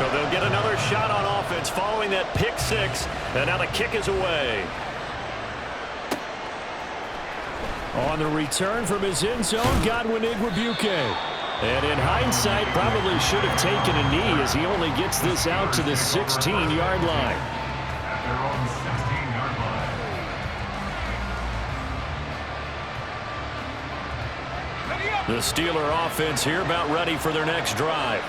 So they'll get another shot on offense following that pick six. And now the kick is away. On the return from his end zone, Godwin Igwebuike. And in hindsight, probably should have taken a knee as he only gets this out to the 16-yard line. The Steeler offense here about ready for their next drive.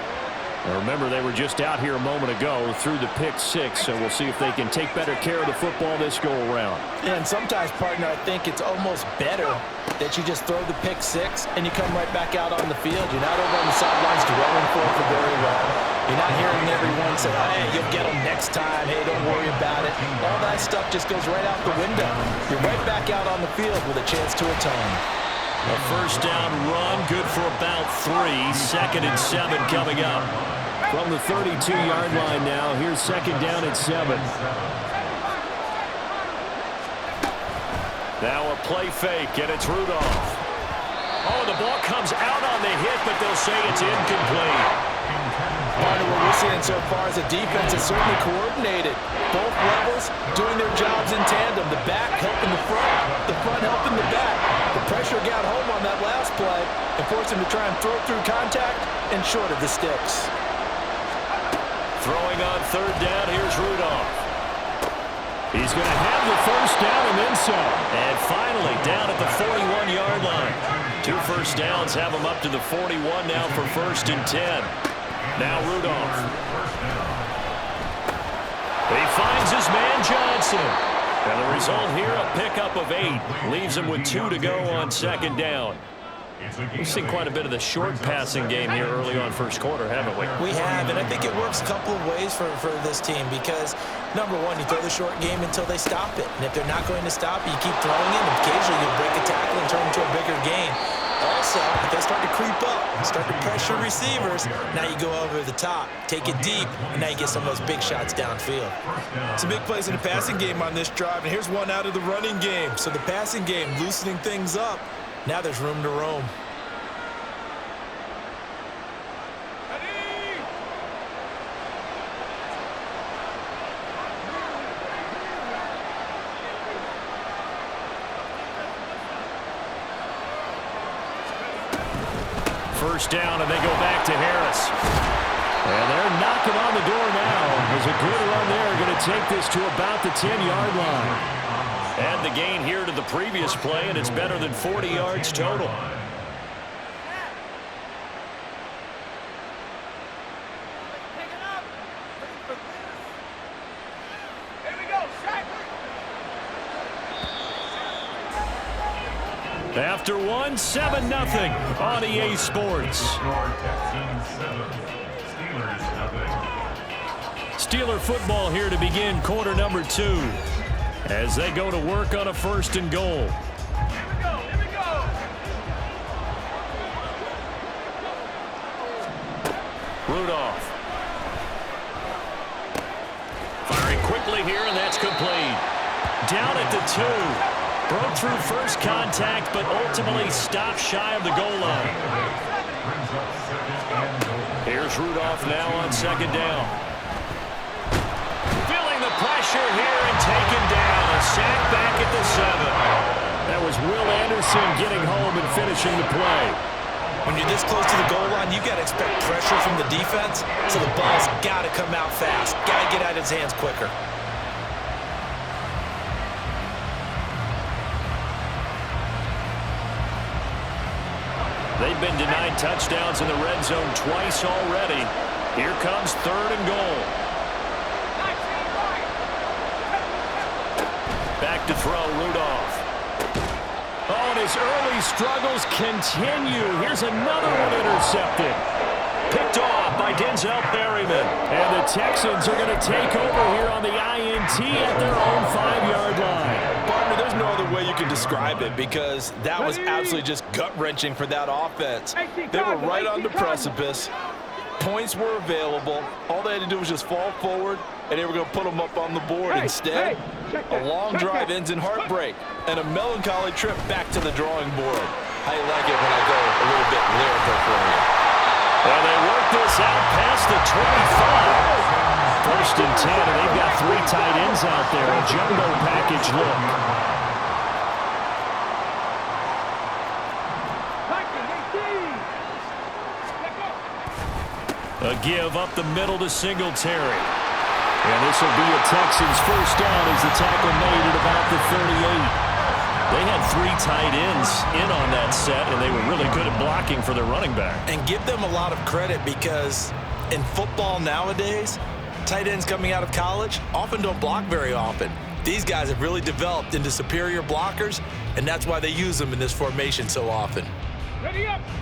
Now remember, they were just out here a moment ago through the pick six, so we'll see if they can take better care of the football this go-around. And sometimes, partner, I think it's almost better that you just throw the pick six and you come right back out on the field. You're not over on the sidelines dwelling for it for very long. You're not hearing everyone say, hey, you'll get them next time. Hey, don't worry about it. All that stuff just goes right out the window. You're right back out on the field with a chance to atone. A first down run, good for about 3. 2nd and 7 coming up. From the 32-yard line now, here's 2nd down and 7. Now a play fake, and it's Rudolph. Oh, the ball comes out on the hit, but they'll say it's incomplete. Part of what we're seeing so far is the defense is certainly coordinated. Both levels doing their jobs in tandem. The back helping the front helping the back. The pressure got home on that last play and forced him to try and throw through contact and short of the sticks. Throwing on 3rd down, here's Rudolph. He's going to have the first down and then some. And finally down at the 41-yard line. 2 first downs have him up to the 41 now for 1st and 10. Now Rudolph. He finds his man Johnson. And the result here, a pickup of 8. Leaves him with 2 to go on 2nd down. We've seen quite a bit of the short passing game here early on first quarter, haven't we? We have, and I think it works a couple of ways for this team because, number one, you throw the short game until they stop it. And if they're not going to stop it, you keep throwing it, and occasionally you'll break a tackle and turn into a bigger gain. Also, if they start to creep up, start to pressure receivers, now you go over the top, take it deep, and now you get some of those big shots downfield. Some big plays in the passing game on this drive, and here's one out of the running game. So the passing game loosening things up. Now there's room to roam. First down, and they go back to Harris. And they're knocking on the door now. There's a good run there. Going to take this to about the 10-yard line. Add the gain here to the previous play, and it's better than 40 yards total. After one, 7-0 on EA Sports. Steeler football here to begin quarter number 2 as they go to work on a 1st and goal. Here we go. Rudolph. Firing quickly here, and that's complete. Down at the 2. Broke through first contact, but ultimately stopped shy of the goal line. Here's Rudolph now on 2nd down. Feeling the pressure here and taken down. A sack back at the 7. That was Will Anderson getting home and finishing the play. When you're this close to the goal line, you got to expect pressure from the defense, so the ball's got to come out fast. Got to get out of his hands quicker. They've been denied touchdowns in the red zone twice already. Here comes 3rd and goal. Back to throw, Rudolph. Oh, and his early struggles continue. Here's another one intercepted. Picked off by Denzel Perryman. And the Texans are going to take over here on the INT at their own 5-yard line. Partner, there's no other way you can describe it because that was absolutely just gut-wrenching for that offense. They were right on the precipice. Points were available. All they had to do was just fall forward, and they were going to put them up on the board. Instead, a long drive ends in heartbreak and a melancholy trip back to the drawing board. How you like it when I go a little bit lyrical for you? And they work this out past the 25. First and 10, and they've got 3 tight ends out there. A jumbo package look. A give up the middle to Singletary. And this will be a Texans first down as the tackle made at about the 38. They had 3 tight ends in on that set, and they were really good at blocking for their running back. And give them a lot of credit because in football nowadays, tight ends coming out of college often don't block very often. These guys have really developed into superior blockers, and that's why they use them in this formation so often.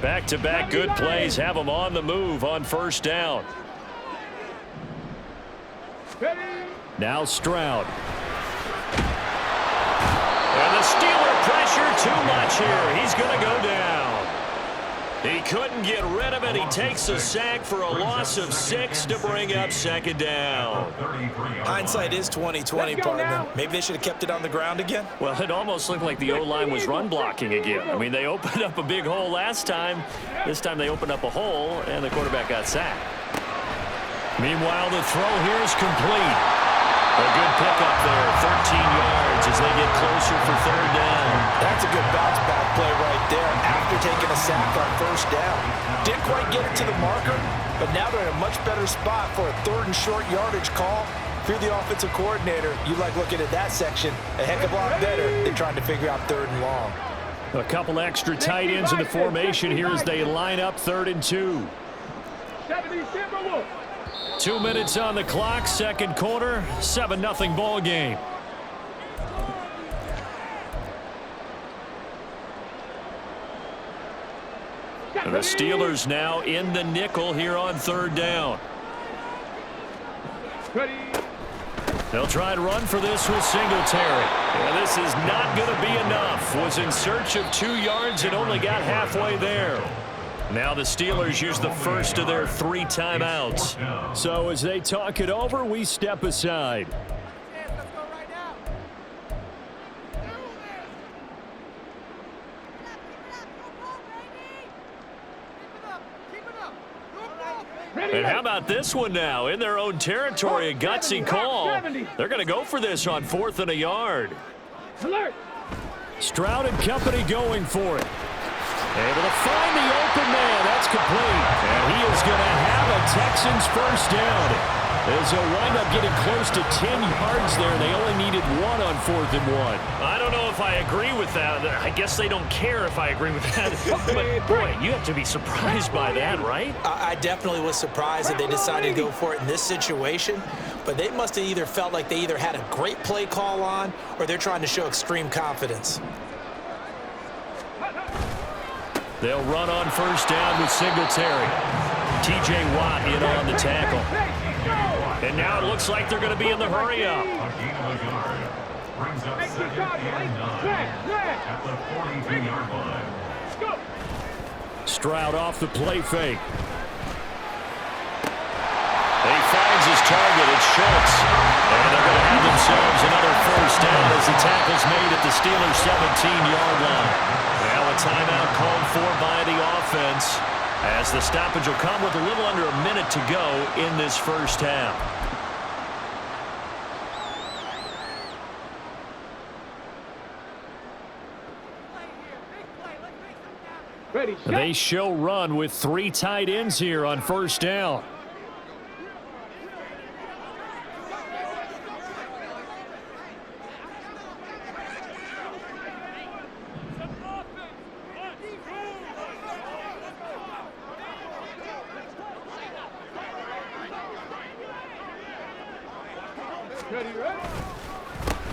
Back-to-back good plays have them on the move on first down. Now Stroud. And the Steeler pressure too much here. He's going to go down. He couldn't get rid of it. He takes a sack for a loss of 6 to bring up second down. Hindsight is 20/20, partner. Maybe they should have kept it on the ground again. Well, it almost looked like the O-line was run blocking again. I mean, they opened up a big hole last time. This time they opened up a hole, and the quarterback got sacked. Meanwhile, the throw here is complete. A good pickup there, 13 yards as they get closer for third down. That's a good bounce-back play right there after taking a sack on first down. Didn't quite get it to the marker, but now they're in a much better spot for a 3rd and short yardage call. If you're the offensive coordinator, you like looking at that section a heck of a lot better than trying to figure out 3rd and long. A couple extra tight ends in the formation here as they line up 3rd and 2. 2 minutes on the clock, second quarter, 7-0 ball game. And the Steelers now in the nickel here on third down. They'll try and run for this with Singletary. And this is not going to be enough. Was in search of 2 yards and only got halfway there. Now the Steelers use the first of their 3 timeouts. So as they talk it over, we step aside. And how about this one now? In their own territory, a gutsy call. They're going to go for this on 4th and a yard. Stroud and company going for it. Able to find the open man. That's complete. And he is going to have a Texans first down. As they'll wind up getting close to 10 yards there. They only needed 1 on 4th and 1. I don't know if I agree with that. I guess they don't care if I agree with that. But, boy, you have to be surprised by that, right? I definitely was surprised that they decided to go for it in this situation. But they must have either felt like they either had a great play call on or they're trying to show extreme confidence. They'll run on first down with Singletary. T.J. Watt in on the tackle. And now it looks like they're going to be in the hurry-up. Stroud off the play fake. He finds his target. It's Schultz. And they're going to have themselves another first down as the tackle's made at the Steelers' 17-yard line. Now a timeout called for by the offense as the stoppage will come with a little under a minute to go in this first half. They show run with 3 tight ends here on first down.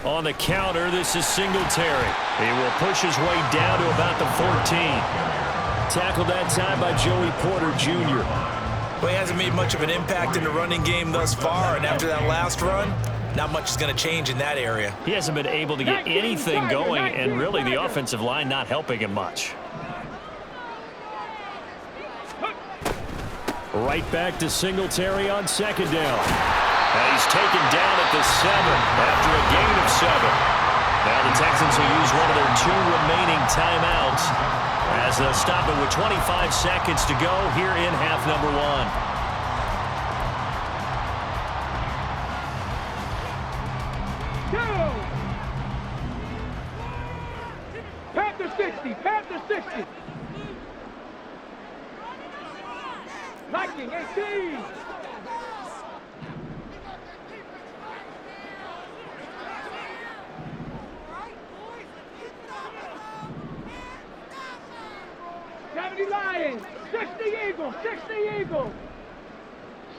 On the counter, this is Singletary. He will push his way down to about the 14. Tackled that time by Joey Porter Jr. Well, he hasn't made much of an impact in the running game thus far, and after that last run, not much is going to change in that area. He hasn't been able to get anything going, and really the offensive line not helping him much. Right back to Singletary on second down. And he's taken down at the 7 after a gain of 7. Now the Texans will use one of their 2 remaining timeouts as they'll stop it with 25 seconds to go here in half number 1. Panther 60, Panther 60. Viking 18. Lions, 60 Eagles, 60 Eagles.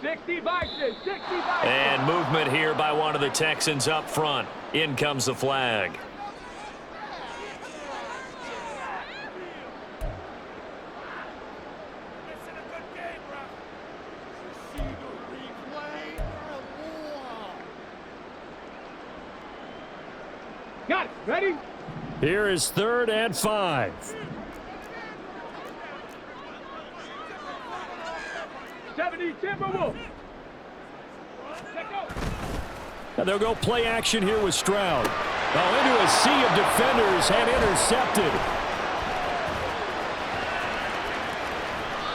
60 Vikings, 60 Vikings. And movement here by one of the Texans up front. In comes the flag. Got it. Ready? Here is 3rd and 5. 70 Timberwolves. Let go. And they'll go play action here with Stroud. Now into a sea of defenders and intercepted.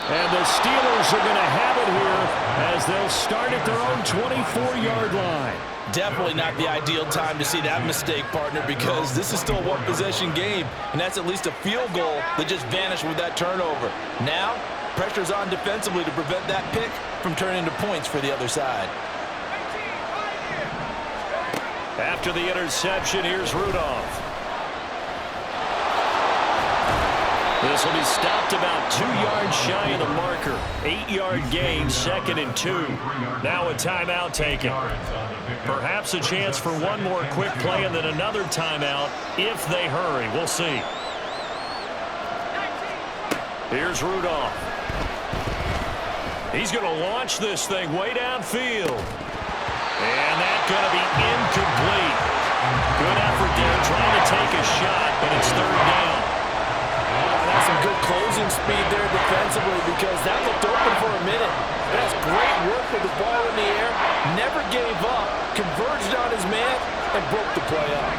And the Steelers are going to have it here as they'll start at their own 24-yard line. Definitely not the ideal time to see that mistake, partner, because this is still a one-possession game, and that's at least a field goal that just vanished with that turnover. Now, pressure's on defensively to prevent that pick from turning into points for the other side. After the interception, here's Rudolph. This will be stopped about 2 yards shy of the marker. 8-yard gain, 2nd and 2. Now a timeout taken. Perhaps a chance for one more quick play and then another timeout if they hurry. We'll see. Here's Rudolph. He's going to launch this thing way downfield. And that's going to be incomplete. Good effort there trying to take a shot, but it's 3rd down. That's some good closing speed there defensively because that looked open for a minute. That's great work with the ball in the air. Never gave up, converged on his man, and broke the play up.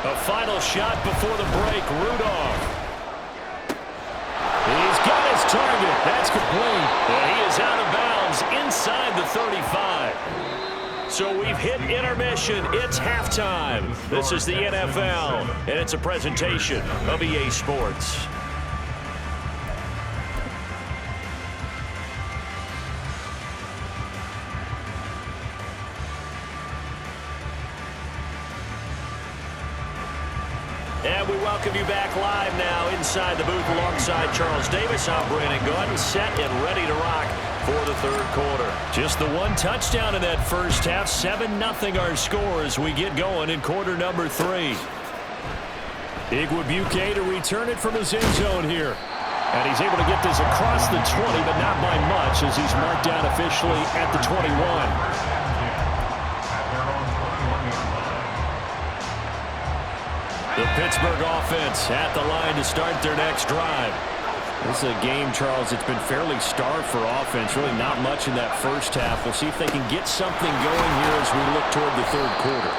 A final shot before the break, Rudolph. He's got his target. That's complete. And he is out of bounds inside the 35. So we've hit intermission. It's halftime. This is the NFL, and it's a presentation of EA Sports. And we welcome you back live now inside the booth alongside Charles Davis. I'm Brandon Gordon, set and ready to rock for the 3rd quarter. Just the one touchdown in that first half. 7-0 our score as we get going in quarter number 3. Igwebuike to return it from his end zone here. And he's able to get this across the 20, but not by much as he's marked down officially at the 21. The Pittsburgh offense at the line to start their next drive. This is a game, Charles, it's been fairly starved for offense. Really not much in that first half. We'll see if they can get something going here as we look toward the 3rd quarter.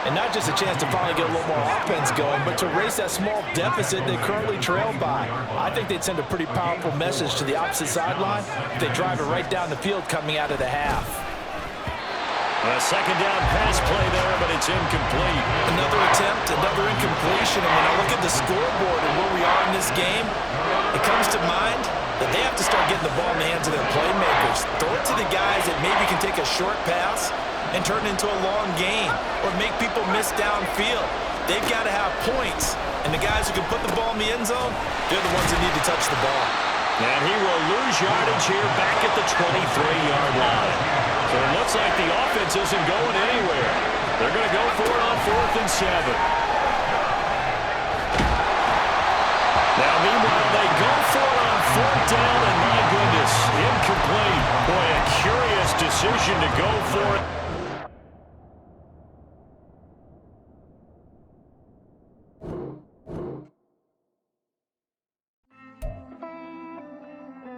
And not just a chance to finally get a little more offense going, but to raise that small deficit they currently trailed by. I think they'd send a pretty powerful message to the opposite sideline if they drive it right down the field coming out of the half. A 2nd down pass play there, but it's incomplete. Another attempt, another incompletion. And when I look at the scoreboard and where we are in this game, it comes to mind that they have to start getting the ball in the hands of their playmakers. Throw it to the guys that maybe can take a short pass and turn it into a long gain or make people miss downfield. They've got to have points. And the guys who can put the ball in the end zone, they're the ones that need to touch the ball. And he will lose yardage here back at the 23-yard line. So it looks like the offense isn't going anywhere. They're going to go for it on 4th and 7. Now, meanwhile, they go for it on 4th down, and my goodness, incomplete. Boy, a curious decision to go for it.